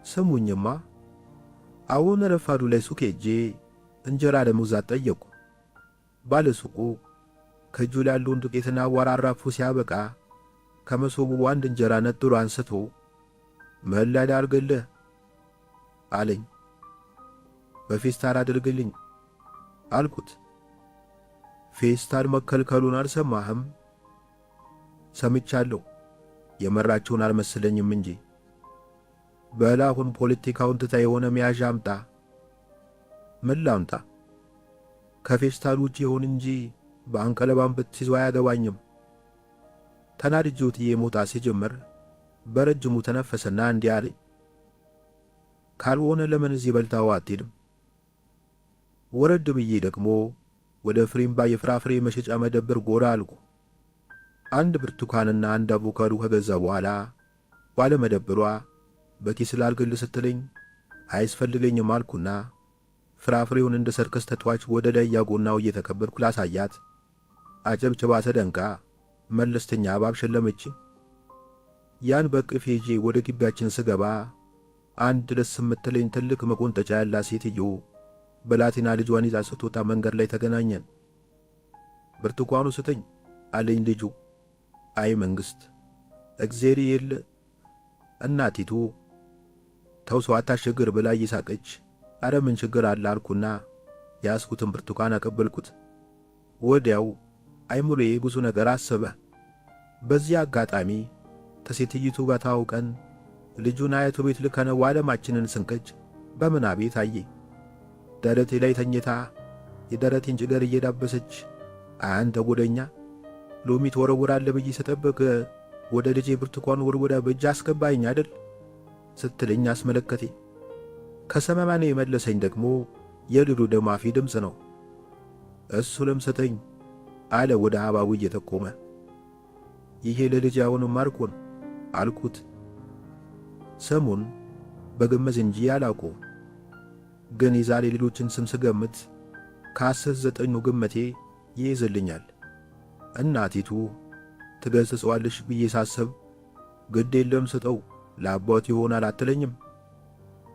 ስሙኝማ አሁን ረፋዱ ላይ ሱቅ ሄጄ እንጀራ ለመግዛት ጠየቁ። ባለ ሱቁ ከእጁ ላይ ያለውን ዱቄትና አቧራ አራግፎ ሲያበቃ ከመሶቡ አንድ እንጀራ ነጥሎ አንስቶ ምን ላይ ላድርግልህ አለኝ። በፌስታል አድርግልኝ አልኩት። ፌስታል መከልከሉን አልሰማህም? ሰምቻለሁ፣ የመራችውን አልመሰለኝም እንጂ። በል አሁን ፖለቲካውን ትታ የሆነ መያዣ አምጣ። ምን ላምጣ? ከፌስታል ውጭ ይሁን እንጂ በአንቀለባም ብትይዞ አያገባኝም። ተናድጄ መውጣት ሲጀምር በረጅሙ ተነፈሰና እንዲህ አለኝ። ካልሆነ ለምን እዚህ በልታው አትሄድም? ወረድ ብዬ ደግሞ ወደ ፍሬምባ የፍራፍሬ መሸጫ መደብር ጎራ አልኩ። አንድ ብርቱካንና አንድ አቮካዶ ከገዛ በኋላ ባለ መደብሯ በኪስ ላድርግል ስትለኝ አያስፈልገኝም አልኩና ፍራፍሬውን እንደ ሰርከስ ተጫዋች ወደ ላይ ያጎናው እየተከበርኩ ላሳያት አጨብጭባ ተደንቃ መለስተኛ እባብ ሸለመችኝ። ያን በቅፌ ይዤ ወደ ግቢያችን ስገባ አንድ ደስ የምትለኝ ትልቅ መቆንጠጫ ያላት ሴትዮ በላቲና ልጇን ይዛ ስትወጣ መንገድ ላይ ተገናኘን። ብርቱካኑ ስጠኝ አለኝ ልጁ። አይ መንግስት እግዜር የለ። እናቲቱ ተው ሰው አታስቸግር ብላ እየሳቀች አረ ምን ችግር አለ አልኩና ያስኩትን ብርቱካን አቀበልኩት። ወዲያው አይሙሬ ብዙ ነገር አሰበ። በዚህ አጋጣሚ ተሴትይቱ ጋር ታውቀን ልጁን አያቱ ቤት ልከነው ዓለማችንን ስንቀጭ በምናቤ ታየ። ደረቴ ላይ ተኝታ የደረቴን ጭገር እየዳበሰች አንተ ጎደኛ ሎሚ ትወረውራለህ ብዬ ስጠብቅ ወደ ልጄ ብርቱካን ወርውራ በእጅ አስገባኝ አይደል ስትለኝ አስመለከቴ። ከሰማማኔ የመለሰኝ ደግሞ የልዱ ደማፊ ድምፅ ነው። እሱንም ስጠኝ አለ ወደ ሐባቡ እየጠቆመ። ይሄ ለልጅ አሁንም ማርኮን አልኩት። ስሙን በግምት እንጂ አላውቀው፣ ግን የዛሬ ሌሎችን ስም ስገምት ከ19ኙ ግምቴ ይይዝልኛል። እናቲቱ ትገሥጸዋለሽ ብዬ ሳስብ ግድ የለም ስጠው ለአባቱ ይሆናል አትለኝም?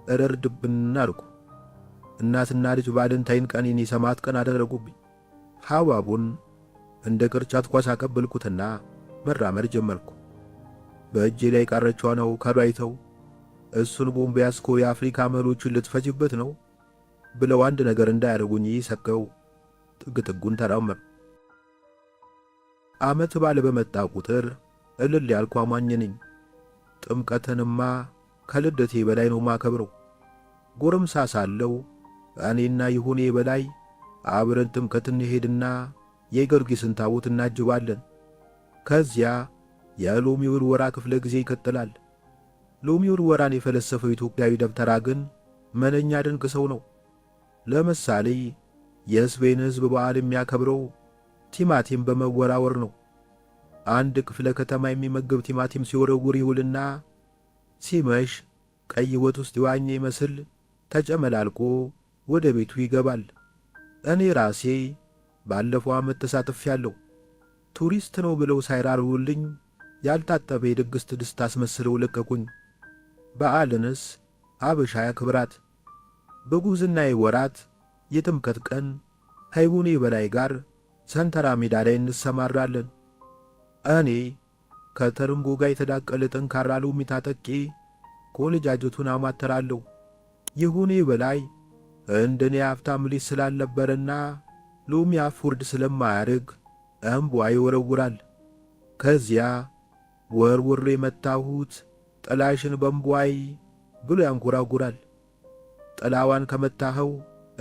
እረርድብን አልኩ። እናትና ልጅ ቫለንታይን ቀኔን የሰማዕት ቀን አደረጉብኝ። ሐባቡን እንደ ቅርጫት ኳስ አቀበልኩትና መራመድ ጀመርኩ። በእጄ ላይ ቀረቿ ነው ከራይተው እሱን ቦምብ ያስኮ የአፍሪካ መሪዎችን ልትፈጅበት ነው ብለው አንድ ነገር እንዳያደርጉኝ ሰከው ጥግ ጥጉን ተራመር። ዓመት ባለ በመጣ ቁጥር እልል ያልኩ አማኝ ነኝ። ጥምቀትንማ ከልደቴ በላይ ነው ማከብረው። ጎረምሳ ሳለው እኔና ይሁኔ በላይ አብረን ጥምቀትን ሄድና የጊዮርጊስን ታቦት እናጅባለን። ከዚያ የሎሚ ውርወራ ክፍለ ጊዜ ይቀጥላል። ሎሚ ውርወራን የፈለሰፈው ኢትዮጵያዊ ደብተራ ግን ምንኛ ድንቅ ሰው ነው። ለምሳሌ የስፔን ሕዝብ በዓል የሚያከብረው ቲማቲም በመወራወር ነው። አንድ ክፍለ ከተማ የሚመገብ ቲማቲም ሲወረውር ይውልና ሲመሽ ቀይ ወጥ ውስጥ ይዋኘ ይመስል ተጨመላልቆ ወደ ቤቱ ይገባል። እኔ ራሴ ባለፈው ዓመት ተሳትፌያለሁ። ቱሪስት ነው ብለው ሳይራሩልኝ ያልታጠበ የድግስ ድስት አስመስለው ለቀቁኝ። በዓልንስ አበሻ ያክብራት። በጉዝናዬ ወራት የጥምቀት ቀን ከይሁኔ በላይ ጋር ሰንተራ ሜዳ ላይ እንሰማራለን። እኔ ከተርንጎ ጋር የተዳቀለ ጠንካራ ሎሚ ታጠቄ ኮልጃጀቱን አማተራለሁ። ይሁኔ በላይ እንደኔ ሀብታም ልጅ ስላልነበረና ሎሚ አፍውርድ ስለማያርግ እምቧ ይወረውራል። ከዚያ ወርውሬ መታሁት ጥላሽን በእምቧይ ብሎ ያንጎራጉራል። ጥላዋን ከመታኸው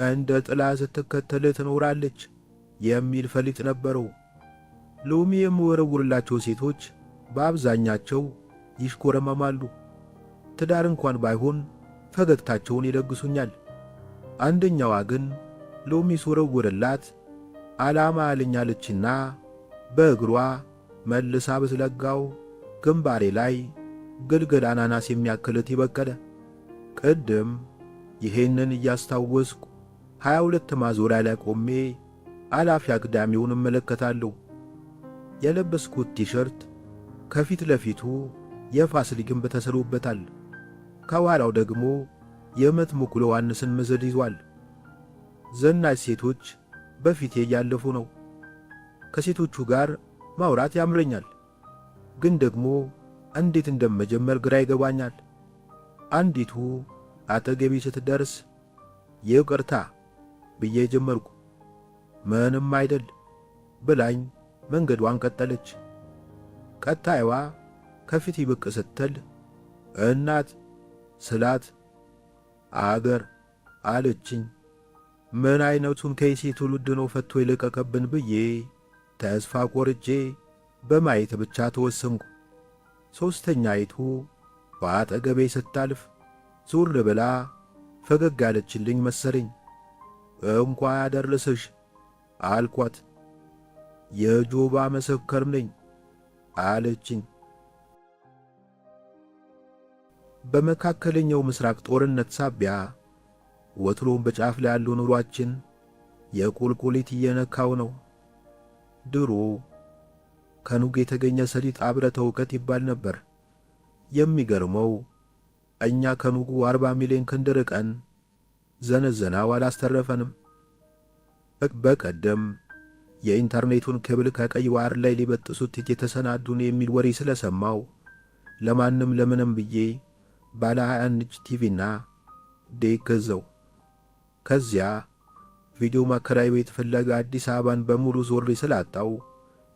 እንደ ጥላ ስትከተል ትኖራለች የሚል ፈሊጥ ነበረው። ሎሚ የሚወረውርላቸው ሴቶች በአብዛኛቸው ይሽኮረመማሉ። ትዳር እንኳን ባይሆን ፈገግታቸውን ይለግሱኛል። አንደኛዋ ግን ሎሚ ሲወረውርላት ዓላማ አለኛለችና በእግሯ መልሳ ብትለጋው ግንባሬ ላይ ግልግል አናናስ የሚያክልት ይበቀለ። ቅድም ይሄንን እያስታወስኩ 22 ማዞሪያ ላይ ቆሜ አላፊ አግዳሚውን እመለከታለሁ። የለበስኩት ቲሸርት ከፊት ለፊቱ የፋሲል ግንብ ተስሎበታል። ከኋላው ደግሞ የመጥምቁ ዮሐንስን ምስል ይዟል። ዘናጭ ሴቶች በፊቴ እያለፉ ነው። ከሴቶቹ ጋር ማውራት ያምረኛል፣ ግን ደግሞ እንዴት እንደመጀመር ግራ ይገባኛል። አንዲቱ አጠገቤ ስትደርስ ይቅርታ ብዬ ጀመርኩ። ምንም አይደል ብላኝ መንገዷን ቀጠለች። ቀጣይዋ ከፊቴ ብቅ ስትል እናት ስላት አገር አለችኝ። ምን አይነቱን ከይሴ ትውልድ ነው ፈቶ የለቀቀብን ብዬ ተስፋ ቆርጬ በማየት ብቻ ተወሰንኩ። ሦስተኛይቱ በአጠገቤ ስታልፍ ዞር ብላ ፈገግ ያለችልኝ መሰለኝ። እንኳን ያደረሰሽ አልኳት። የጆባ መሰከር ነኝ አለችኝ። በመካከለኛው ምስራቅ ጦርነት ሳቢያ ወትሮም በጫፍ ላይ ያለው ኑሯችን የቁልቁሊት እየነካው ነው። ድሮ ከኑግ የተገኘ ሰሊጥ አብረተ እውቀት ይባል ነበር። የሚገርመው እኛ ከኑጉ 40 ሚሊዮን ክንድ ርቀን ዘነዘናው አላስተረፈንም። በቀደም የኢንተርኔቱን ክብል ከቀይ ባህር ላይ ሊበጥሱት የተሰናዱን የሚል ወሬ ስለሰማው ለማንም ለምንም ብዬ ባለ 21 ኢንች ቲቪና ዴክ ገዛው። ከዚያ ቪዲዮ ማከራይ ቤት ፍለጋ አዲስ አበባን በሙሉ ዞሬ ስላጣው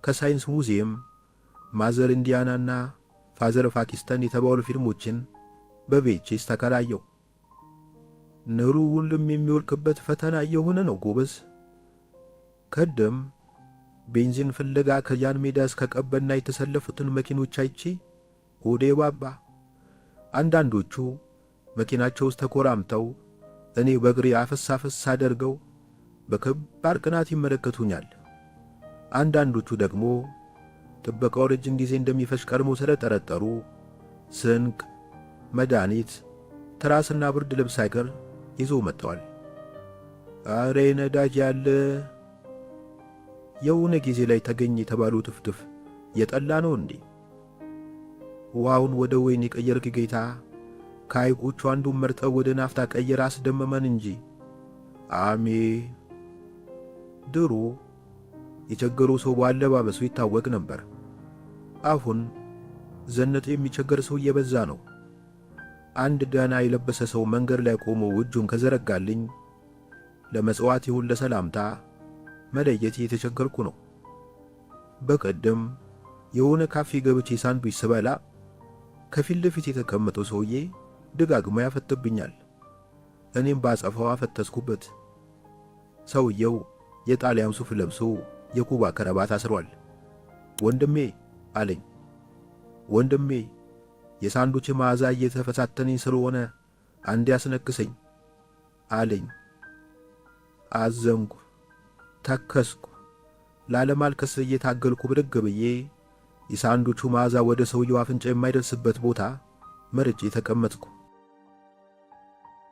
ከሳይንስ ሙዚየም ማዘር ኢንዲያናና ፋዘር ፓኪስታን የተባሉ ፊልሞችን በVHS ተከራየው። ኑሮ ሁሉም የሚወልቅበት ፈተና የሆነ ነው ጎበዝ። ቀደም ቤንዚን ፍለጋ ከጃን ሜዳ እስከ ቀበና የተሰለፉትን መኪኖች አይቼ ሆዴ ባባ። አንዳንዶቹ መኪናቸው ውስጥ ተኮራምተው እኔ በእግሬ አፈሳፈስ አደርገው በከባድ ቅናት ይመለከቱኛል። አንዳንዶቹ ደግሞ ጥበቃው ረጅም ጊዜ እንደሚፈጅ ቀድሞ ስለጠረጠሩ ስንቅ፣ መድኃኒት፣ ትራስና ብርድ ልብስ ሳይቀር ይዞ መጥተዋል። አሬ ነዳጅ ያለ የሆነ ጊዜ ላይ ተገኘ የተባለው ትፍትፍ የጠላ ነው እንዴ? ውሃውን ወደ ወይን የቀየርክ ጌታ ከሐይቆቹ አንዱን መርጠው ወደ ናፍታ ቀየር አስደመመን እንጂ። አሜ ድሮ የቸገረው ሰው ባለባበሱ ይታወቅ ነበር። አሁን ዘነጥ የሚቸገር ሰው እየበዛ ነው። አንድ ደህና የለበሰ ሰው መንገድ ላይ ቆሞ እጁን ከዘረጋልኝ ለመጽዋት ይሁን ለሰላምታ መለየት የተቸገርኩ ነው። በቀደም የሆነ ካፌ ገብቼ ሳንድዊች ስበላ ከፊት ለፊት የተቀመጠው ሰውዬ ደጋግሞ ያፈጥብኛል። እኔም ባጸፋው አፈተስኩበት። ሰውየው የጣሊያን ሱፍ ለብሶ የኩባ ከረባት አስሯል። ወንድሜ አለኝ። ወንድሜ የሳንዱች መዓዛ እየተፈታተነኝ ስለሆነ አንድ ያስነክሰኝ አለኝ። አዘንኩ፣ ተከስኩ። ላለማልከስ እየታገልኩ ብድግ ብዬ የሳንዱቹ መዓዛ ወደ ሰውየው አፍንጫ የማይደርስበት ቦታ መርጬ ተቀመጥኩ።